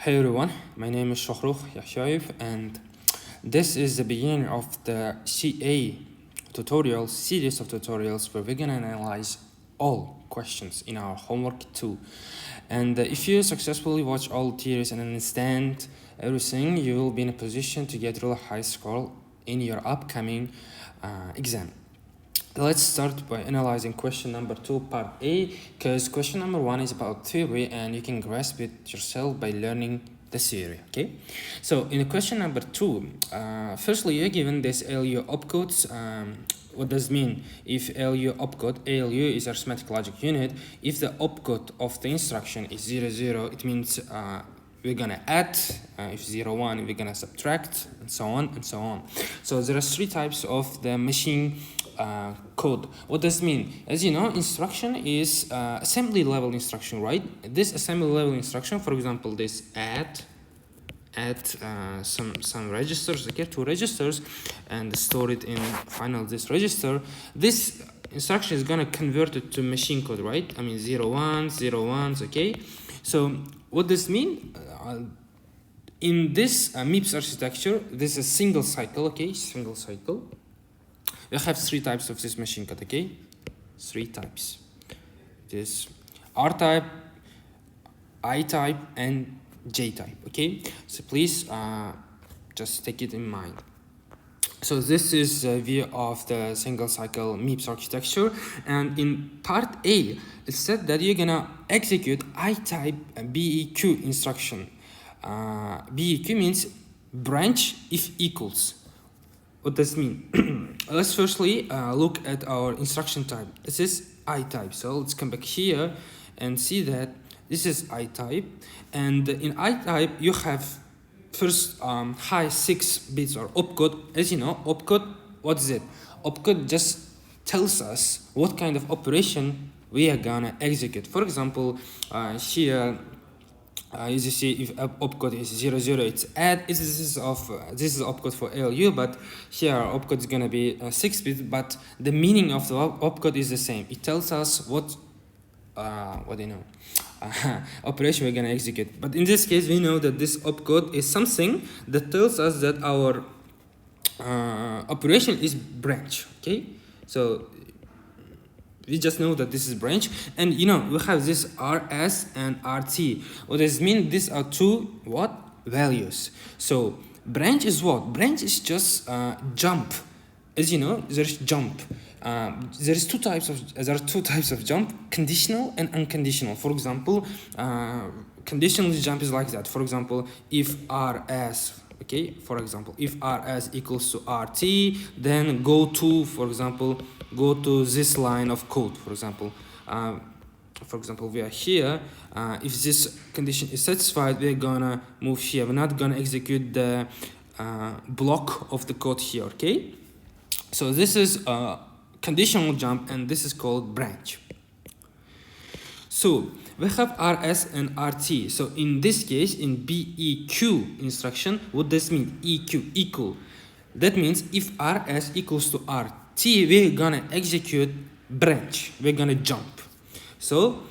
Hey everyone, my name is Shokhrukh Yahyaev and this is the beginning of the CA tutorial series of tutorials where we're gonna analyze all questions in our homework 2. And if you successfully watch all theories and understand everything, you will be in a position to get really high score in your upcoming exam. Let's start by analyzing question number 2, part A, because question number 1 is about theory and you can grasp it yourself by learning the theory, okay? So in question number 2, firstly, you're given this ALU opcodes. What does it mean? If ALU opcode, ALU is arithmetic logic unit. If the opcode of the instruction is 0, 0, it means we're gonna add, if 0, 1, we're gonna subtract, and so on and so on. So there are 3 types of the machine code. What does it mean? As you know, instruction is assembly level instruction, right? This assembly level instruction, for example, this add some registers, okay, 2 registers, and store it in final this register. This instruction is gonna convert it to machine code, right? I mean 0, 1, 0, 1s, okay? So what does it mean? In this MIPS architecture, this is a single cycle, okay? Single cycle. We have 3 types of this machine code, okay? 3 types. This R type, I type, and J type, okay? So please just take it in mind. So this is a view of the single cycle MIPS architecture, and in part A, it said that you're gonna execute I type BEQ instruction. BEQ means branch if equals. What does it mean? Let's firstly look at our instruction type. This is I type. So let's come back here and see that this is I type. And in I type, you have first high 6 bits or opcode. As you know, opcode, what is it? Opcode just tells us what kind of operation we are gonna execute. For example, here, as you see, if opcode is 0, 0, it's add. This is opcode for ALU, but here opcode is gonna be 6 bits, but the meaning of the opcode is the same. It tells us what do you know, operation we're gonna execute. But in this case, we know that this opcode is something that tells us that our operation is branch. Okay, so we just know that this is branch, and you know we have this RS and RT. What does it mean? These are 2 what values. So branch is what? Branch is just jump. As you know, there's jump. There are 2 types of jump: conditional and unconditional. For example, conditional jump is like that. For example, if RS. Okay, for example, if RS equals to RT, then go to, for example, go to this line of code. For example, we are here. If this condition is satisfied, we're gonna move here. We're not gonna execute the block of the code here. Okay, so this is a conditional jump, and this is called branch. So we have RS and RT. So in this case, in BEQ instruction, what does it mean? EQ, equal. That means if RS equals to RT, we're gonna execute branch. We're gonna jump. So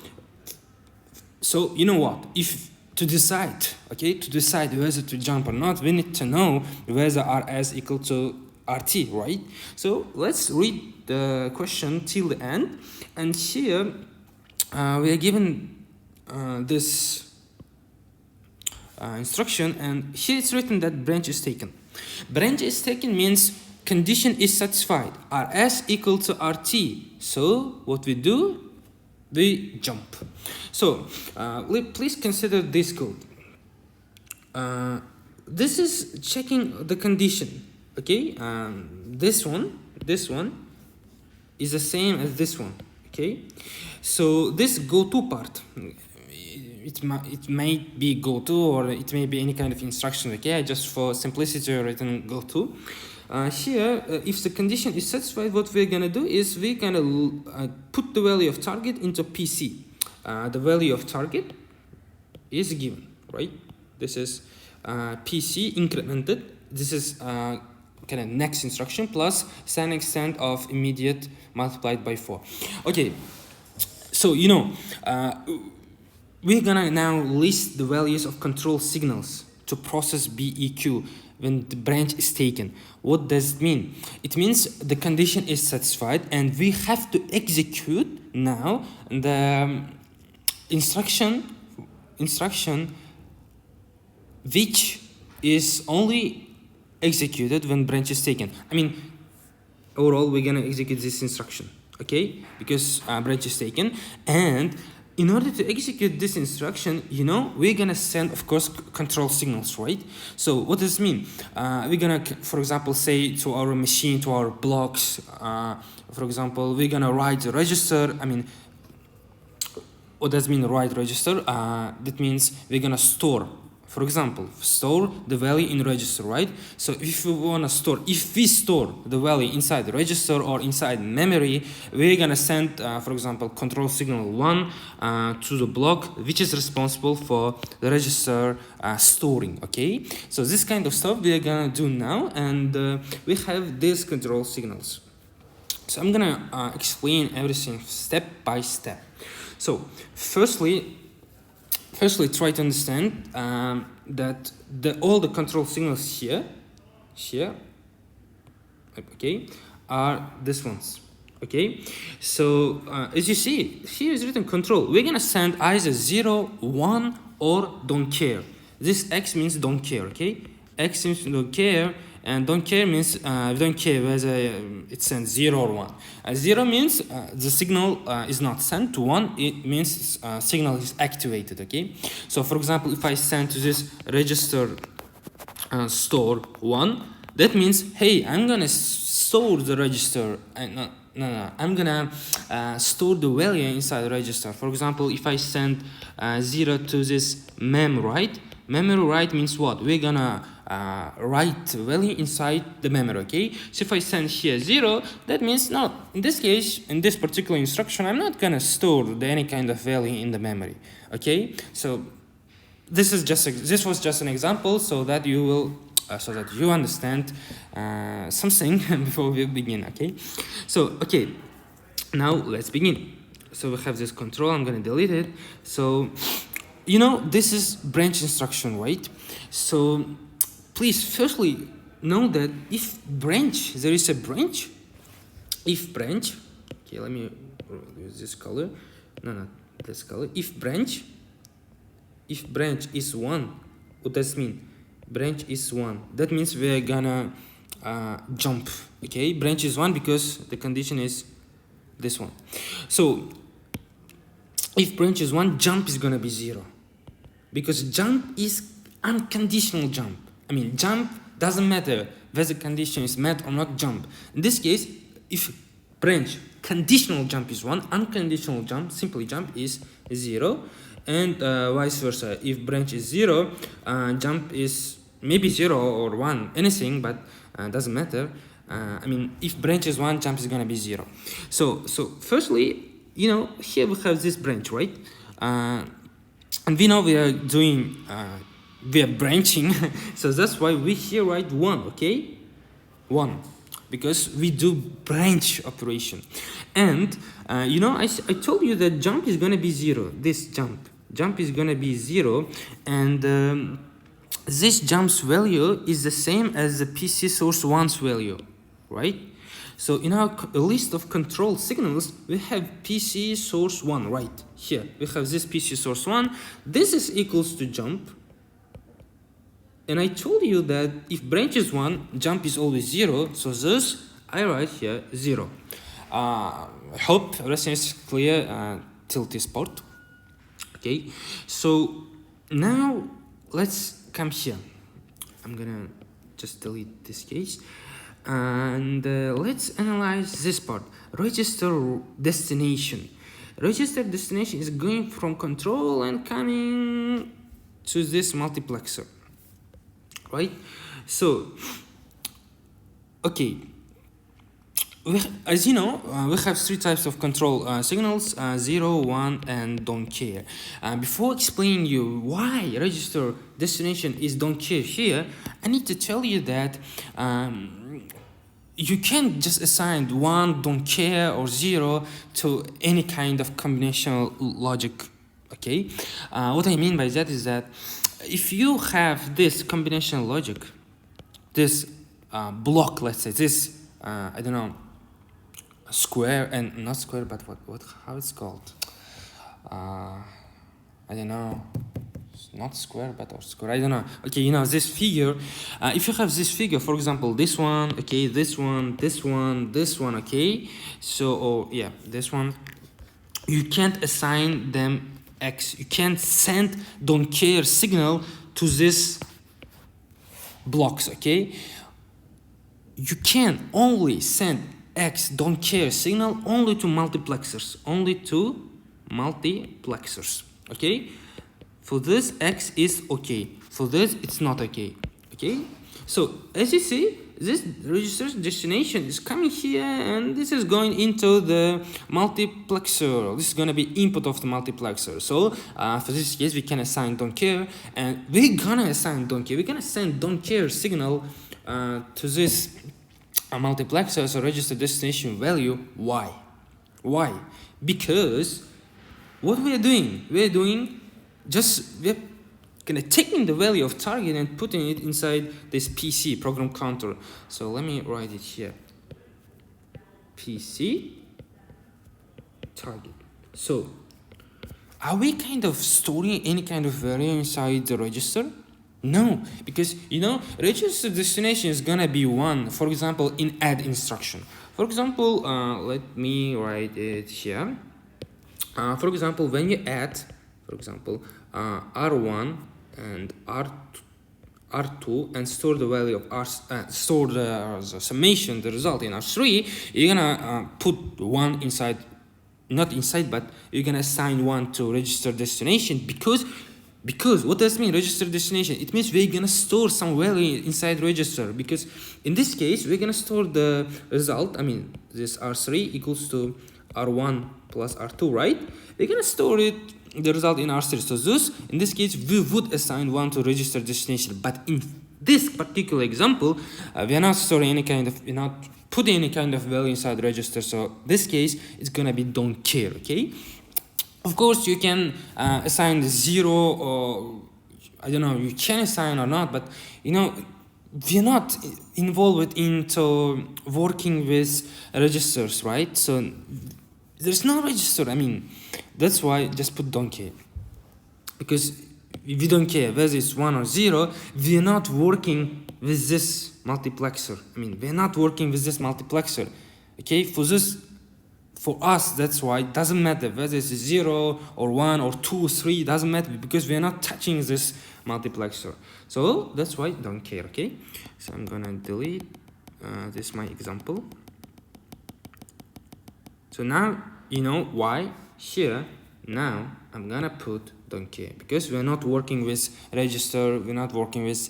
you know what? If to decide whether to jump or not, we need to know whether RS equal to RT, right? So let's read the question till the end, and here we are given this instruction, and here it's written that branch is taken. Branch is taken means condition is satisfied. RS equal to RT. So what we do? We jump. So please consider this code. This is checking the condition. Okay, this one is the same as this one. Okay, so this go-to part, it may be go-to or it may be any kind of instruction. Okay, just for simplicity written go-to. Here, if the condition is satisfied, what we're gonna do is we're gonna put the value of target into PC. The value of target is given, right? This is PC incremented. This is kind of next instruction plus standing extent of immediate multiplied by 4. Okay, so you know we're gonna now list the values of control signals to process BEQ when the branch is taken. What does it mean? It means the condition is satisfied and we have to execute now the instruction which is only executed when branch is taken. I mean, overall we're gonna execute this instruction, okay, because branch is taken. And in order to execute this instruction, you know, we're gonna send, of course, control signals, right? So what does this mean? We're gonna, for example, say to our machine, to our blocks, for example, we're gonna write the register. I mean, what does mean write register? That means we're gonna store, for example, store the value in register, right? So if we wanna store, if we store the value inside the register or inside memory, we're gonna send, for example, control signal 1 to the block which is responsible for the register storing, okay? So this kind of stuff we're gonna do now, and we have these control signals. So I'm gonna explain everything step by step. So firstly try to understand that all the control signals here, okay, are these ones, okay? So as you see, here is written control. We're gonna send either 0, 1, or don't care. This X means don't care, okay? X means don't care, and don't care means we don't care whether it sends 0 or 1. 0 means the signal is not sent. To 1, it means signal is activated, okay? So for example, if I send to this register store 1, that means, hey, I'm gonna store the register. No, I'm gonna store the value inside the register. For example, if I send 0 to this mem write, memory write means what? We're gonna write value inside the memory, okay? So if I send here 0, that means no, in this case, in this particular instruction, I'm not gonna store any kind of value in the memory, okay? So this was just an example so that you will so that you understand something before we begin, okay? So okay, now let's begin. So we have this control. I'm gonna delete it. So you know, this is branch instruction, right? So please firstly know that if branch, there is a branch, if branch, okay, let me use this color, no, this color. If branch is 1, what does it mean? Branch is 1, that means we're gonna jump, okay? Branch is 1 because the condition is this one. So if branch is 1, jump is gonna be 0, because jump is unconditional jump. I mean, jump doesn't matter whether the condition is met or not, jump. In this case, if branch conditional jump is 1, unconditional jump, simply jump, is 0, and vice versa. If branch is 0, jump is maybe 0 or 1, anything, but doesn't matter. I mean, if branch is 1, jump is gonna be 0. So firstly, you know, here we have this branch, right? And we know we are doing, we are branching, so that's why we here write 1, okay? 1, because we do branch operation. And, you know, I told you that jump is gonna be 0, this jump is gonna be 0, and this jump's value is the same as the PC source 1's value, right? So in our list of control signals, we have PC source 1 right here. We have this PC source 1. This is equals to jump. And I told you that if branch is 1, jump is always 0. So this, I write here 0. I hope everything is clear till this part. Okay, so now let's come here. I'm gonna just delete this case. And let's analyze this part. Register destination. Register destination is going from control and coming to this multiplexer, right? So, okay. As you know, we have 3 types of control signals, 0, 1, and don't care. Before explaining you why register destination is don't care here, I need to tell you that you can't just assign 1, don't care, or 0 to any kind of combinational logic Okay, what I mean by that is that if you have this combinational logic, this block, let's say this, I don't know, square and not square, but what how it's called? I don't know. It's not square, but or square. I don't know. Okay, you know this figure. If you have this figure, for example, this one, okay, this one, this one, this one, okay. So, oh yeah, this one. You can't assign them X. You can't send don't care signal to this blocks, okay? You can only send X don't care signal only to multiplexers, okay? For this, X is okay. For this, it's not okay, okay? So, as you see, this register's destination is coming here, and this is going into the multiplexer. This is going to be input of the multiplexer. So, for this case, we can assign don't care, and we're going to assign don't care. We're going to send don't care signal to this multiplexer as a register destination value. Why? Why? Because what we're doing, we're gonna taking the value of target and putting it inside this PC program counter. So let me write it here. PC target. So are we kind of storing any kind of value inside the register? No, because you know register destination is gonna be one. For example, in add instruction. For example, let me write it here. For example, when you add, for example, R1 and R2 and store the value of R, store the summation, the result in R3, you're gonna put one inside, not inside, but you're gonna assign one to register destination because what does it mean register destination? It means we're gonna store some value inside register, because in this case we're gonna store the result. I mean this R3 equals to R1 plus R2, right? We're gonna store it, the result in R3. So this, in this case, we would assign one to register destination. But in this particular example, we are not storing any kind of, we're not putting any kind of value inside register. So this case, it's gonna be don't care, okay? Of course, you can assign the 0, or I don't know, you can assign or not, but you know, we're not involved into working with registers, right? So there's no register. I mean, that's why just put don't care, because if we don't care whether it's 1 or 0, we're not working with this multiplexer. I mean, we're not working with this multiplexer, okay? For us, that's why it doesn't matter whether it's 0 or 1 or 2 or 3, doesn't matter, because we're not touching this multiplexer. So that's why don't care, okay? So I'm gonna delete this my example. So now you know why here now I'm gonna put don't care, because we're not working with register, we're not working with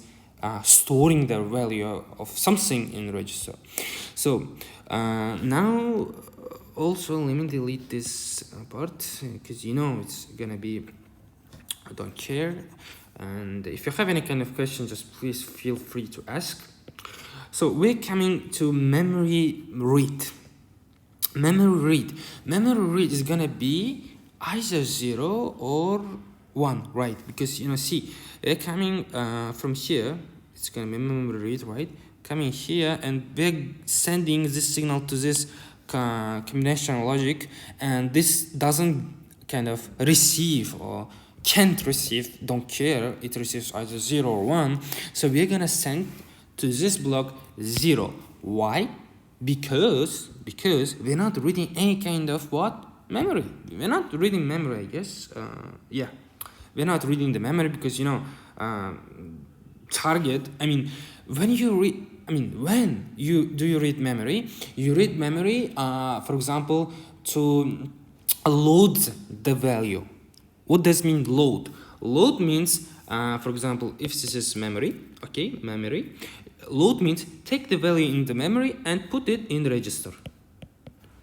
storing the value of something in register. So now also let me delete this part, because you know it's gonna be don't care. And if you have any kind of question, just please feel free to ask. So we're coming to memory read. Memory read is gonna be either 0 or 1, right? Because you know, see, we're coming from here, it's gonna be memory read, right? Coming here, and we're sending this signal to this combinational logic, and this doesn't kind of receive or can't receive don't care. It receives either 0 or 1. So we're gonna send to this block 0. Why? Because we're not reading any kind of what? Memory. We're not reading memory, I guess. Yeah, we're not reading the memory, because you know target, I mean, when you read, I mean, when you read memory, you read memory, for example, to load the value. What does mean load? Load means, for example, if this is memory, okay, memory, load means take the value in the memory and put it in the register.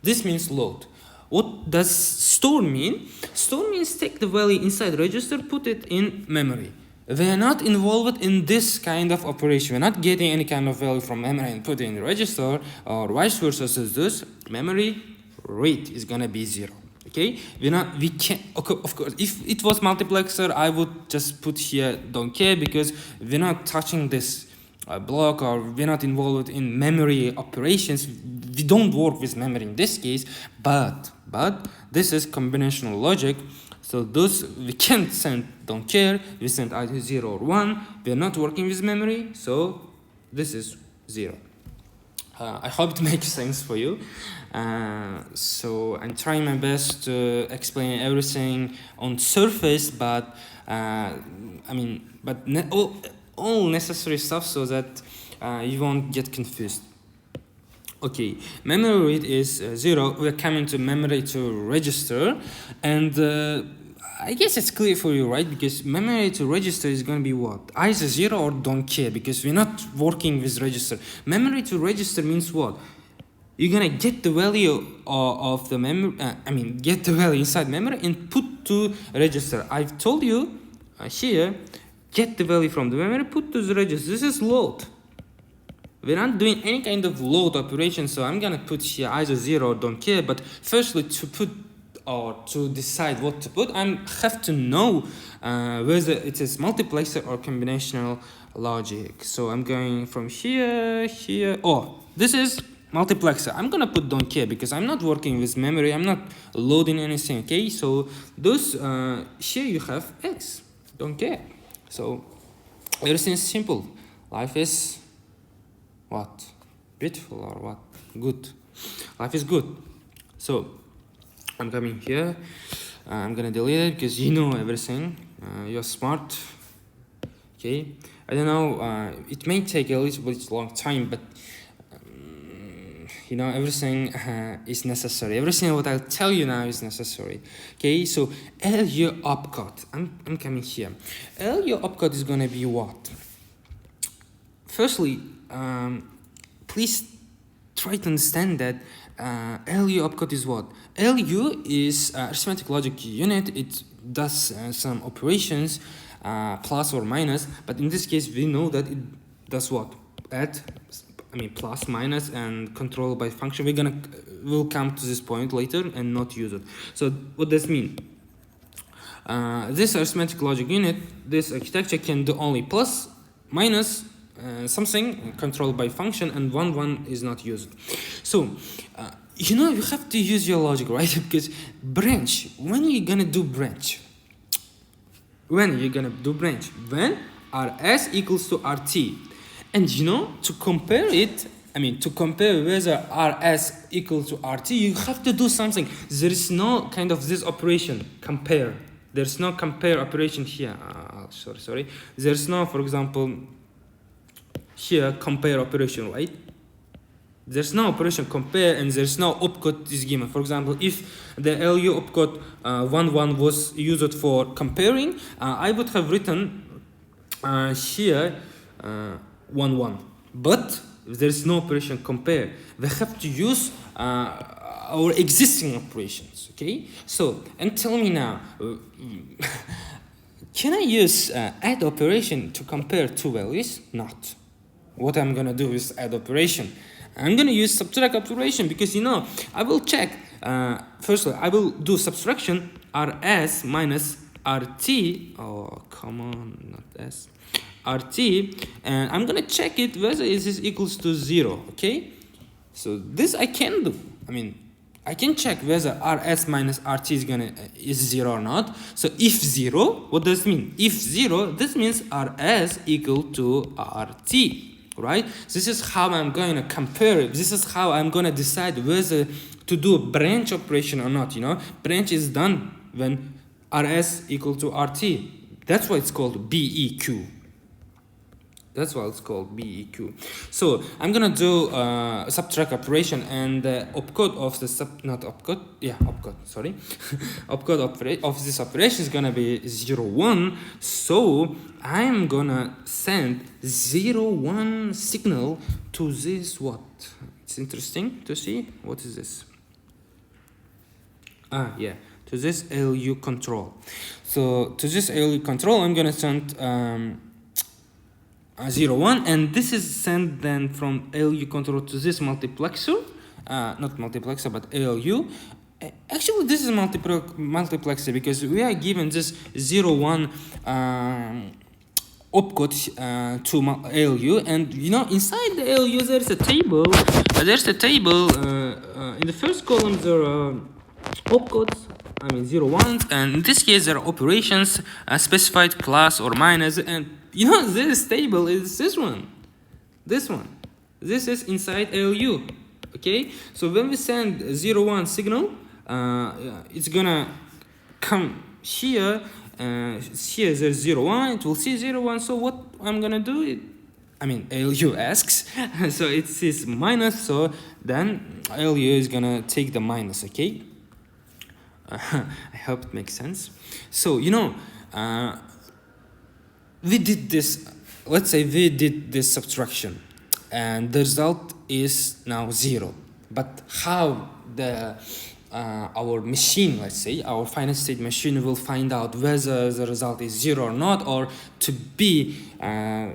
This means load. What does store mean? Store means take the value inside register, put it in memory. We are not involved in this kind of operation. We're not getting any kind of value from memory and put it in the register, or vice versa. So this memory read is gonna be 0. Okay, we can, okay, of course, if it was multiplexer, I would just put here don't care, because we're not touching this block, or we're not involved in memory operations. We don't work with memory in this case, but this is combinational logic. So those we can't send don't care, we send either 0 or 1. We're not working with memory, so this is 0. I hope it makes sense for you. So I'm trying my best to explain everything on surface, but all necessary stuff, so that you won't get confused. Okay, memory read is 0. We're coming to memory to register, and I guess it's clear for you, right? Because memory to register is going to be what? Either 0 or don't care, because we're not working with register. Memory to register means what? You're going to get the value of the memory, get the value inside memory and put to register. I've told you here, get the value from the memory, put to the register. This is load. We're not doing any kind of load operation, so I'm gonna put here either 0 or don't care. But firstly, to put or to decide what to put, I have to know whether it is multiplexer or combinational logic. So I'm going from here. Oh, this is multiplexer. I'm gonna put don't care, because I'm not working with memory. I'm not loading anything. Okay, so those here you have X. Don't care. So everything is simple. Life is what? Beautiful, or what? Good. Life is good. So I'm coming here. I'm gonna delete it, because you know everything. You're smart. Okay. I don't know. It may take a little bit long time, but everything is necessary. Everything what I'll tell you now is necessary. Okay. So LU opcode. I'm coming here. LU opcode is gonna be what? Firstly, please try to understand that LU opcode is what? LU is arithmetic logic unit. It does some operations, plus or minus, but in this case we know that it does what? Plus, minus, and control by function. We'll come to this point later and not use it. So what does it mean? This arithmetic logic unit, this architecture can do only plus, minus, something controlled by function, and 1 is not used. So you have to use your logic, right? Because branch, when you're gonna do branch? When rs equals to rt, and to compare it, to compare whether rs equals to rt, you have to do something. There is no kind of this operation compare. There's no compare operation here. Sorry. There's no, for example, here compare operation, right? There's no operation compare, and there's no opcode is given. For example, if the LU opcode 1 was used for comparing, I would have written here 1. But there's no operation compare. We have to use our existing operations. Okay. So, and tell me now, can I use add operation to compare two values? Not. What I'm gonna do is add operation. I'm gonna use subtract operation, because I will check. Firstly, I will do subtraction rs minus rt. Oh, come on, not s. rt, and I'm gonna check it whether it is equals to 0. Okay, so this I can do. I can check whether rs minus rt is 0 or not. So if 0, what does it mean? If 0, this means rs equal to rt. Right? This is how I'm going to compare it. This is how I'm going to decide whether to do a branch operation or not. Branch is done when rs equal to rt. That's why it's called BEQ. So I'm gonna do subtract operation, and the opcode of the opcode of this operation is gonna be 0, 1. So I'm gonna send 0, 1 signal to this what? It's interesting to see. What is this? To this LU control. So to this LU control, I'm gonna send 0, 1, and this is sent then from LU control to this multiplexer, not multiplexer but ALU, Actually, this is multiplexer because we are given this 0 1 opcode to ALU, and you know inside the ALU there's a table. In the first column there are opcodes. I mean 0 1s, and in this case there are operations specified plus or minus, and you know this table is this one. This is inside ALU. Okay, so when we send 0 1 signal, it's gonna come here. Here there's 0 1. It will see 0 1. So what I'm gonna do? ALU asks, so it sees minus. So then ALU is gonna take the minus. Okay. I hope it makes sense. So you know, we did this. Let's say we did this subtraction, and the result is now 0. But how the our machine, let's say our finite state machine, will find out whether the result is 0 or not, or to be I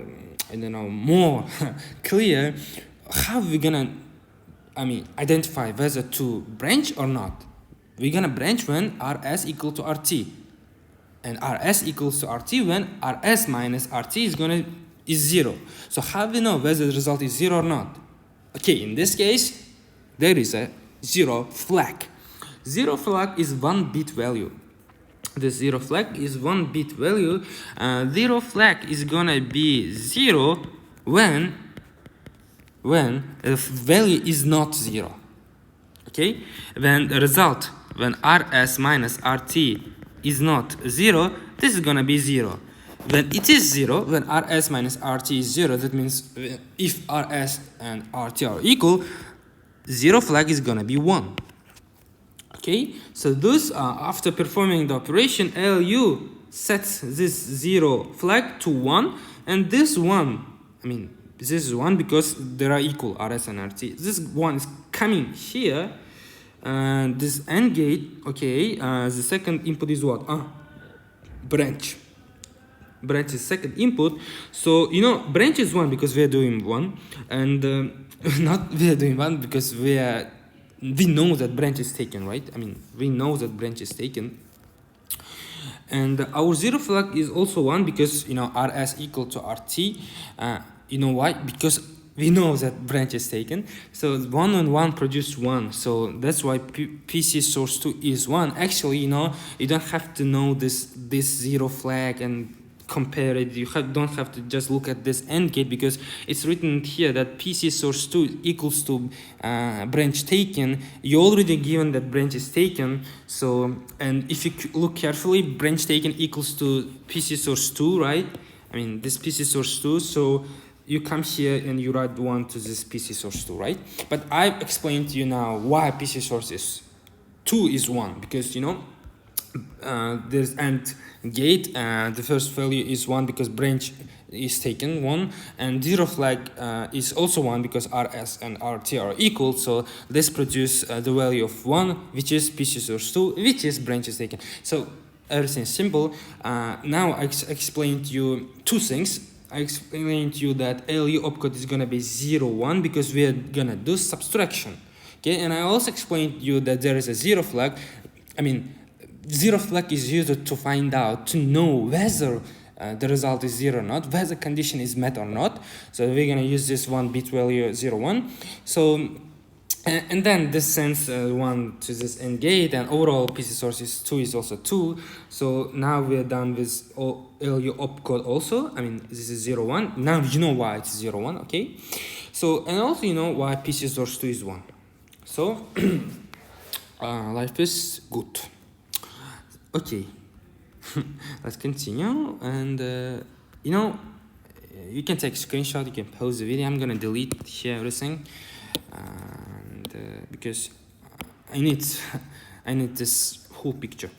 don't know, more clear, how we gonna identify whether to branch or not? We're gonna branch when RS equal to RT, and RS equals to RT when RS minus RT is 0. So how do we know whether the result is 0 or not? Okay, in this case there is a 0 flag. 0 flag is 1 bit value. The 0 flag is 1 bit value. 0 flag is gonna be 0 when the value is not 0. Okay, when the result, when RS minus RT is not 0, this is gonna be 0. When it is 0, when RS minus RT is 0, that means if RS and RT are equal, 0 flag is gonna be 1. Okay, so thus after performing the operation, ALU sets this 0 flag to 1, and this 1, this is 1 because they are equal, RS and RT. This 1 is coming here, and this AND gate, okay, the second input is what? Branch. Branch is second input. So you know, branch is 1 because we are doing 1, and not we are doing 1 because we know that branch is taken, right? We know that branch is taken. And our 0 flag is also 1 because, you know, RS equal to RT. You know why? Because we know that branch is taken. So 1 and 1 produce 1. So that's why PC source 2 is 1. Actually, you know, you don't have to know this 0 flag and compare it. You don't have to just look at this AND gate because it's written here that PC source 2 equals to branch taken. You already given that branch is taken. So, and if you look carefully, branch taken equals to PC source 2, right? This PC source 2. So you come here and you write 1 to this PC source 2, right? But I've explained to you now why PC source 2 is 1, because, you know, there's AND gate, the first value is 1 because branch is taken 1, and 0 flag is also 1 because RS and RT are equal. So this produce the value of 1, which is PC source 2, which is branch is taken. So everything's simple. Now I explained to you two things. I explained to you that ALU opcode is gonna be 0 1 because we are gonna do subtraction. Okay, and I also explained to you that there is a 0 flag. 0 flag is used to find out, to know whether the result is 0 or not, whether the condition is met or not. So we're gonna use this 1 bit value 0 1. So and then this sends 1 to this AND gate, and overall PC source is 2 is also 2. So now we are done with ALU opcode also. This is 0 1. Now you know why it's 0 1. Okay, so and also you know why PC source 2 is 1. So life is good. Okay, let's continue. And you know, you can take a screenshot, you can pause the video. I'm gonna delete here everything, and because I need this whole picture.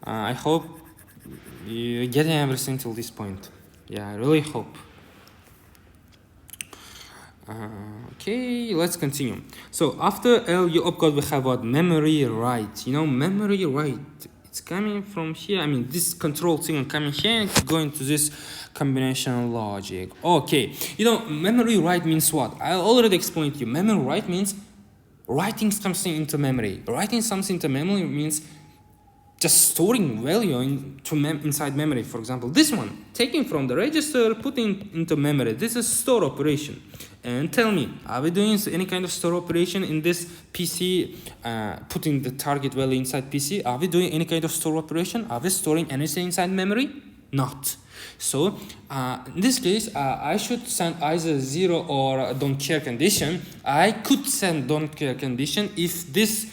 I hope you're getting everything till this point. Yeah, I really hope. Okay, let's continue. So after ALU opcode, we have what? Memory write. You know, memory write. It's coming from here. This control signal coming here, it's going to this combinational logic. Okay, you know, memory write means what? I already explained to you. Memory write means writing something into memory. Writing something into memory means just storing value inside memory. For example, this one, taking from the register, putting into memory. This is store operation. And tell me, are we doing any kind of store operation in this PC, putting the target value inside PC? Are we doing any kind of store operation? Are we storing anything inside memory? Not. So in this case, I should send either 0 or don't care condition. I could send don't care condition if this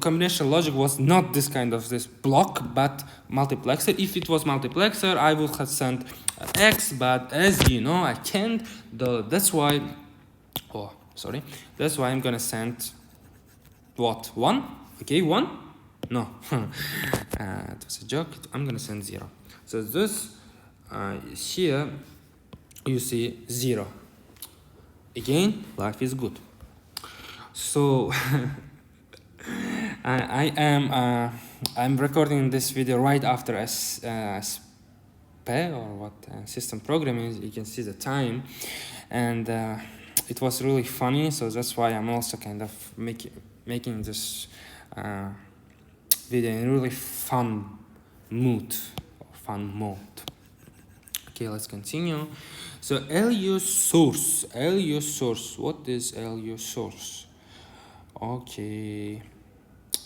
combination logic was not this kind of this block but multiplexer. If it was multiplexer, I would have sent X, but as you know, I can't. That's why I'm gonna send what, 1? Okay, 1? No. It was a joke. I'm gonna send 0. So this here you see 0. Again, life is good. So I'm recording this video right after system programming. You can see the time, and it was really funny. So that's why I'm also kind of making this video in really fun mode. Okay, let's continue. So LU source. What is LU source? Okay.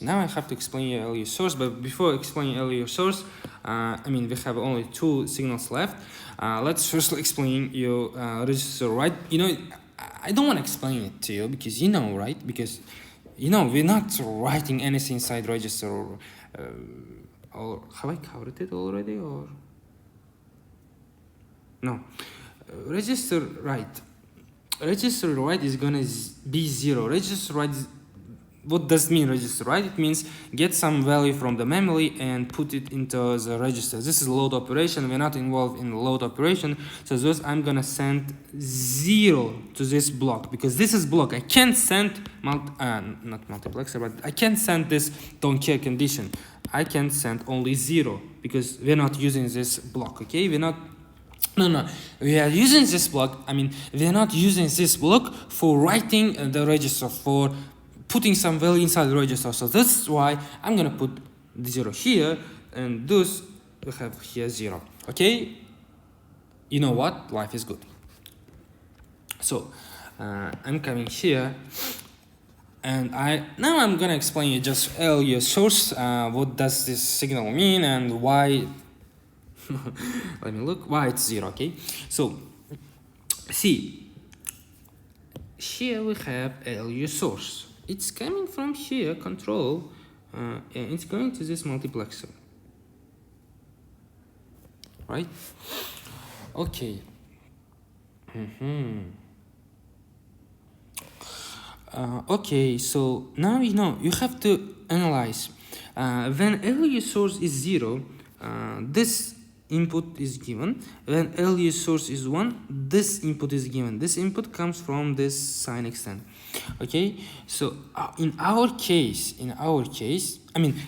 Now I have to explain you LU source, but before explaining LU source, we have only 2 signals left. Let's first explain you register write. I don't want to explain it to you because right? Because we're not writing anything inside register, or have I covered it already, or no? Register write is gonna be 0. Register write. What does mean register write? It means get some value from the memory and put it into the register. This is load operation. We're not involved in load operation. So thus I'm gonna send 0 to this block because this is block. I can't send not multiplexer, but I can't send this don't care condition. I can send only 0 because we're not using this block. Okay, we're not. No. We are using this block. We are not using this block for writing the register, for putting some value inside the register. So that's why I'm gonna put the 0 here, and thus we have here 0. Okay, you know what? Life is good. So I'm coming here, and now I'm gonna explain you just LU source. What does this signal mean and why? Let me look why it's 0. Okay, so see, here we have LU source. It's coming from here, control, and it's going to this multiplexer, right? Okay. Okay, so now you have to analyze. When LU source is 0, this input is given. When LU source is 1, this input is given. This input comes from this sign extent. Okay, so in our case,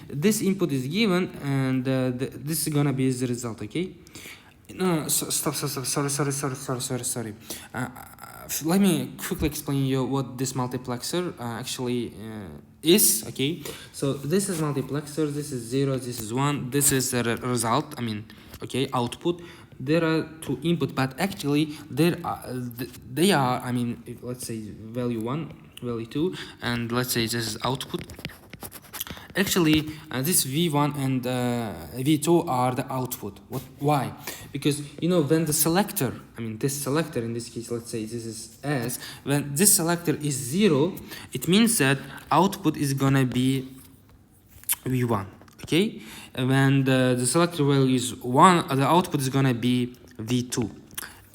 this input is given, and this is gonna be the result. Okay, no, stop. Sorry. Let me quickly explain you what this multiplexer actually is. Okay, so this is multiplexer. This is 0. This is 1. This is the result. Okay, output. There are 2 input, but actually they are let's say value 1, value 2, and let's say this is output. Actually, this V1 and V2 are the output. Why? Because when the selector, this selector in this case, let's say this is S, when this selector is 0, it means that output is gonna be V1. Okay, when the selector value is 1, the output is gonna be V2.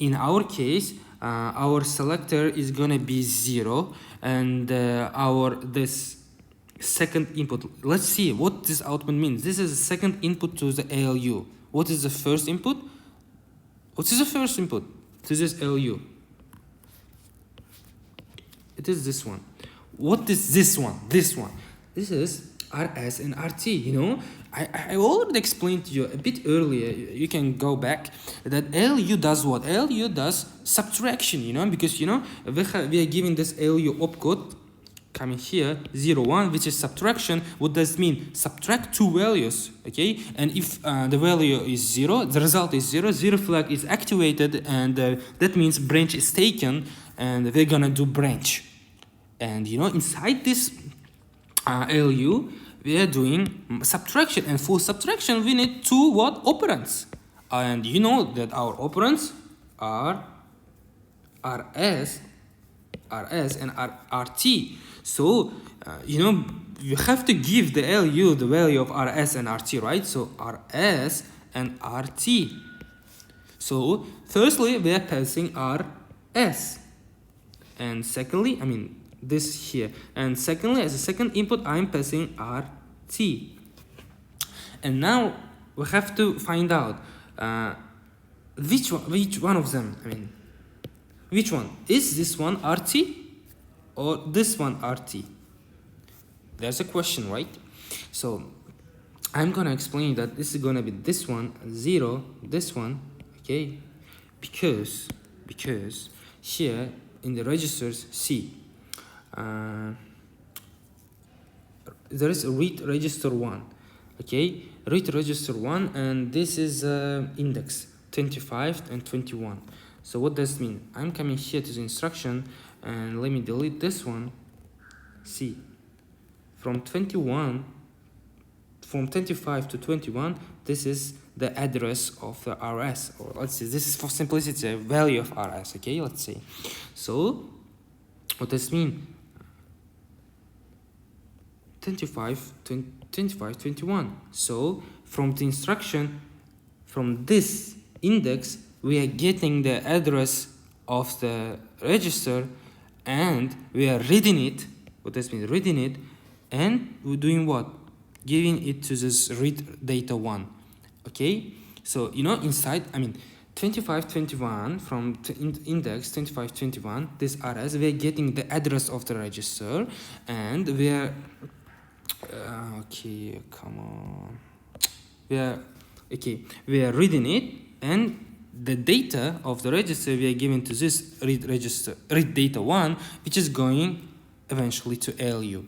In our case, our selector is gonna be 0, and this second input. Let's see what this output means. This is the second input to the ALU. What is the first input? What is the first input to this ALU? It is this one. What is this one? This one. This is RS and RT. I already explained to you a bit earlier. You can go back that ALU does what? ALU does subtraction. Because we are giving this ALU opcode coming here 0 1, which is subtraction. What does it mean? Subtract two values, okay? And if the value is 0, the result is 0, 0 flag is activated, and that means branch is taken, and we're gonna do branch. And you know, inside this LU, we are doing subtraction, and for subtraction we need two what? Operands. And you know that our operands are RS and RT. So you know, you have to give the LU the value of RS and RT, right? So RS and RT. So firstly we are passing RS, and secondly, I mean this here, and secondly, as a second input, I'm passing RT. And now we have to find out which one of them, I mean, which one is this one RT or this one RT? There's a question, right? So I'm gonna explain that this is gonna be this one 0, this one, okay, because here in the registers C, there is a read register 1, okay, read register 1, and this is index 25 and 21. So what does it mean? I'm coming here to the instruction, and let me delete this one. See, from 25 to 21, this is the address of the RS, or let's say this is for simplicity a value of RS, okay, let's say. So what does it mean? 25, 21. So from the instruction, from this index, we are getting the address of the register, and we are reading it. What does it mean? Reading it, and we're doing what? Giving it to this read data 1. Okay, so you know, inside, I mean, 25, 21 from index 25, 21, this RS, we are getting the address of the register, and we are okay, come on, we are reading it, and the data of the register we are giving to this read data 1, which is going eventually to LU.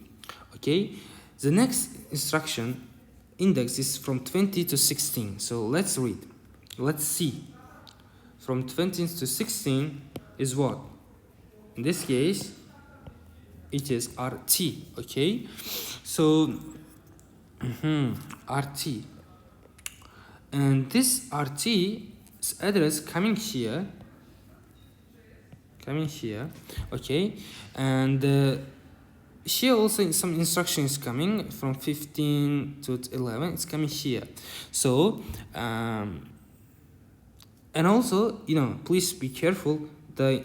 Okay, the next instruction index is from 20 to 16. So let's read. Let's see. From 20 to 16 is what? In this case, it is RT. Okay, so RT, and this RT's address coming here, okay, and here also some instructions coming from 15 to 11. It's coming here. So and also, you know, please be careful, the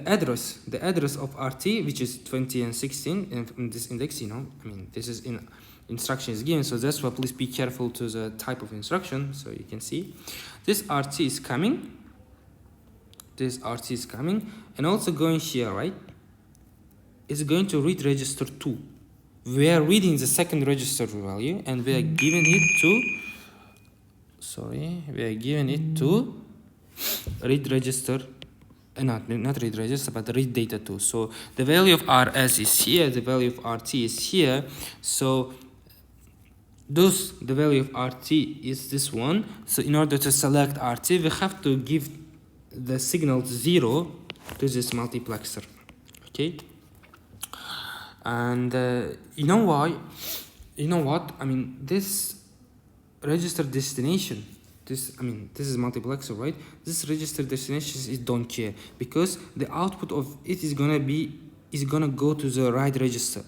address of RT, which is 20 and 16 in this index, you know, I mean, this is in instruction is given, so that's why please be careful to the type of instruction. So you can see this RT is coming, and also going here, right? It's going to read register 2. We are reading the second register value, and we are giving it to read register, not read register, but read data 2. So the value of RS is here, the value of RT is here. So the value of RT is this one. So in order to select RT, we have to give the signal 0 to this multiplexer. Okay. And you know why? You know what? I mean, this register destination, this is multiplexer, right? This register destination is don't care, because the output of it is gonna go to the right register.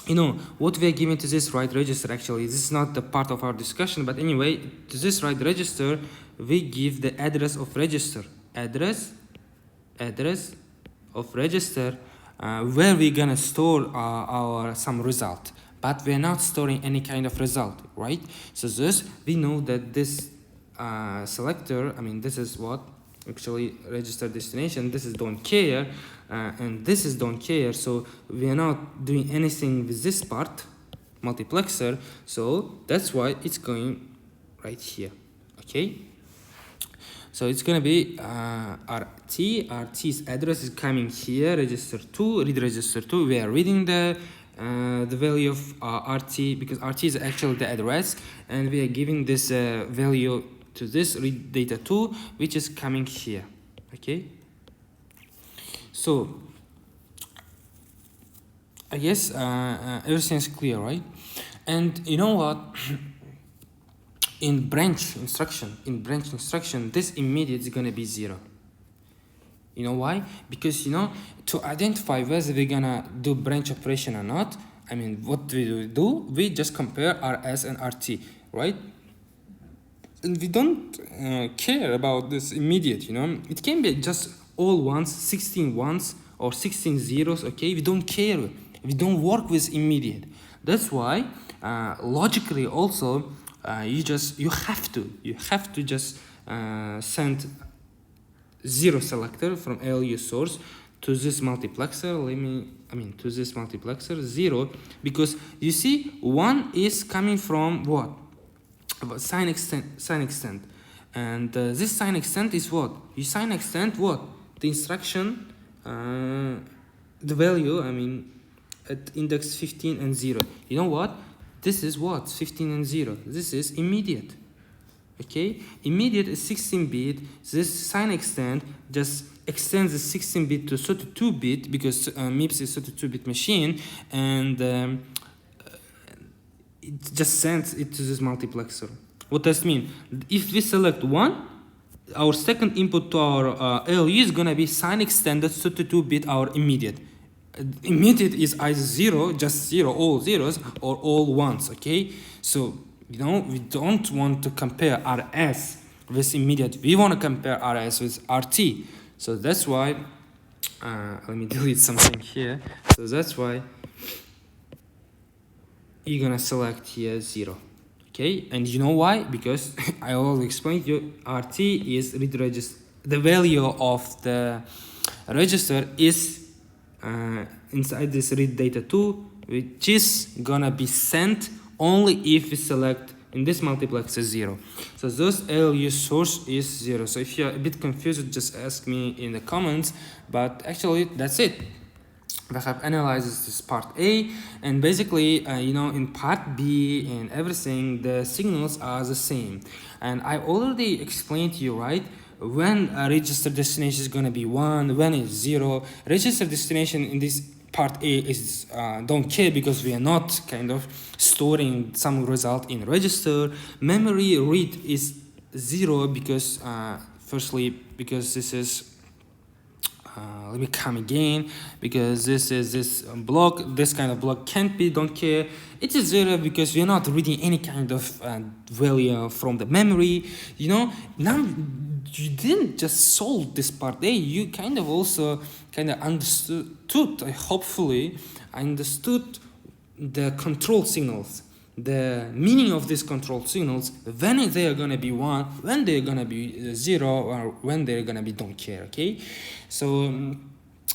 You know what we are giving to this right register, actually this is not the part of our discussion, but anyway, to this right register we give the address of register, address of register, where we're gonna store our some result, but we're not storing any kind of result, right? So this, we know that this selector, I mean, this is what actually register destination, this is don't care, and this is don't care, so we are not doing anything with this part, multiplexer, so that's why it's going right here. Okay, So it's gonna be RT's address is coming here, register 2, read register 2. We are reading the value of RT, because RT is actually the address, and we are giving this value to this read data 2, which is coming here. Okay, so I guess everything is clear, right? And you know what? In branch instruction, this immediate is gonna be 0. You know why? Because, you know, to identify whether we're gonna do branch operation or not, I mean, what do? We just compare RS and RT, right? And we don't care about this immediate, you know. It can be just all ones, 16 ones or 16 zeros, okay? We don't care. We don't work with immediate. That's why logically also you have to just send 0 selector from ALU source to this multiplexer. To this multiplexer 0, because you see 1 is coming from what? Sign extent, and this sign extent is what? You sign extent what? The instruction, the value, at index 15 and 0. You know what? This is what? 15 and 0. This is immediate. Okay? Immediate is 16-bit. This sign extent just extends the 16-bit to 32-bit, because MIPS is 32-bit machine, and it just sends it to this multiplexer. What does it mean? If we select 1, our second input to our ALU is gonna be sign extended 32-bit, our immediate. Immediate is either 0, just 0, all zeros, or all ones, okay? So, you know, we don't want to compare RS with immediate. We want to compare RS with RT. So that's why, let me delete something here. So that's why you're gonna select here 0. Okay, and you know why? Because I already explained to you, RT is read register. The value of the register is inside this read data 2, which is gonna be sent only if we select in this multiplexer 0. So this ALU source is 0. So if you're a bit confused, just ask me in the comments. But actually, that's it. We have analyzed this part A, and basically, you know, in part B and everything, the signals are the same. And I already explained to you, right? When a register destination is going to be 1, when it's 0. Register destination in this part A is don't care, because we are not kind of storing some result in register. Memory read is 0 because firstly, because this is let me come again, because this is this block, this kind of block can't be, don't care. It is 0 because we're not reading any kind of value from the memory. You know, now you didn't just solve this part A, you kind of also understood, hopefully understood the control signals, the meaning of these control signals, when they are gonna be 1, when they're gonna be 0, or when they're gonna be don't care. Okay, so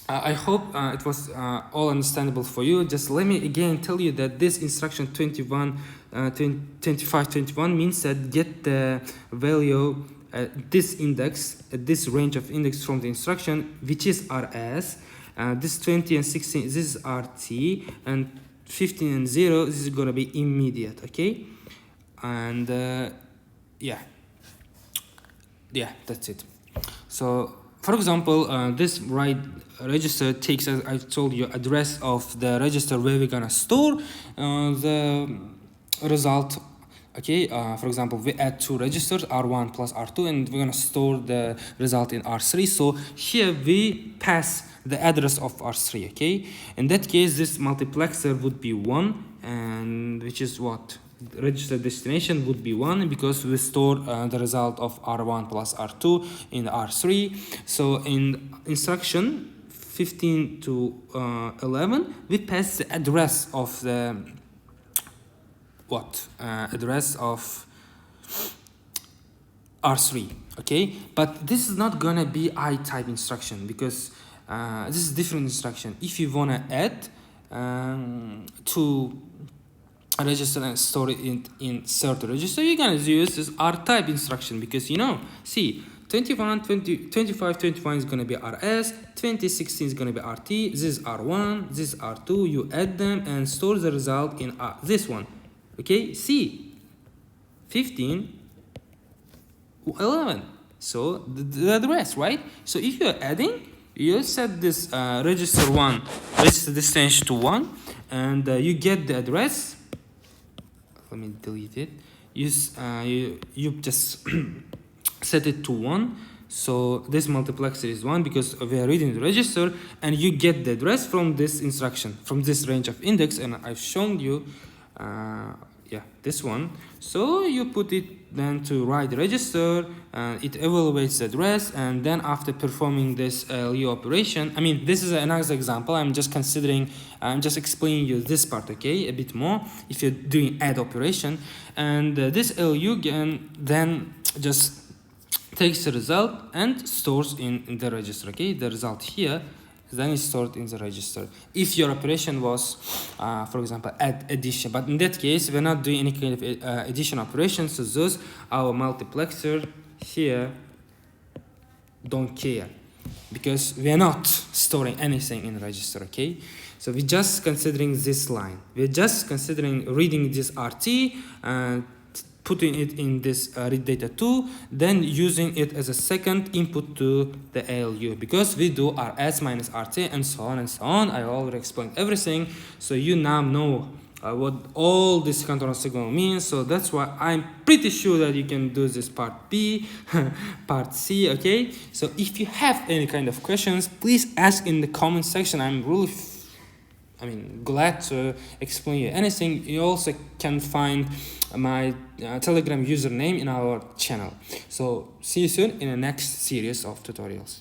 I hope it was all understandable for you. Just let me again tell you that this instruction 2521 means that get the value at this index, at this range of index from the instruction, which is RS. This 20 and 16, this is RT, and 15 and 0, this is gonna be immediate. Okay, and yeah, that's it. So for example, this write register takes, as I told you, address of the register where we're gonna store the result. Okay, for example, we add 2 registers, R1 plus R2, and we're gonna store the result in R3. So here we pass the address of R3. Okay, in that case, this multiplexer would be 1, and which is what? Register destination would be 1, because we store the result of R1 plus R2 in R3. So in instruction 15 to 11, we pass the address of the address of R3. Okay, but this is not gonna be I-type instruction, because this is different instruction. If you wanna add to a register and store it in insert register, you're gonna use this R-type instruction, because, you know, see, 21, 20, 25, 21 is gonna be RS, 2016 is gonna be RT, this is R1, this is R2, you add them and store the result in this one. Okay, see, 15, 11. So the address, right? So if you're adding, you set this register 1, register destination to 1, and you get the address. Let me delete it. You just set it to 1. So this multiplexer is 1 because we are reading the register, and you get the address from this instruction, from this range of index, and I've shown you this one. So you put it then to write the register, and it evaluates the address, and then after performing this LU operation, I mean this is another example, I'm just explaining you this part, okay, a bit more if you're doing add operation, and this LU can then just takes the result and stores in the register, okay, the result here then is stored in the register. If your operation was, for example, add addition, but in that case, we're not doing any kind of addition operations, so those our multiplexer here don't care because we are not storing anything in the register, okay? So we're just considering this line. We're just considering reading this RT and putting it in this read data 2, then using it as a second input to the ALU, because we do RS minus RT and so on and so on. I already explained everything, so you now know what all this control signal means. So that's why I'm pretty sure that you can do this part B, part C, okay? So if you have any kind of questions, please ask in the comment section. I'm really glad to explain you anything. You also can find my Telegram username in our channel. So see you soon in the next series of tutorials.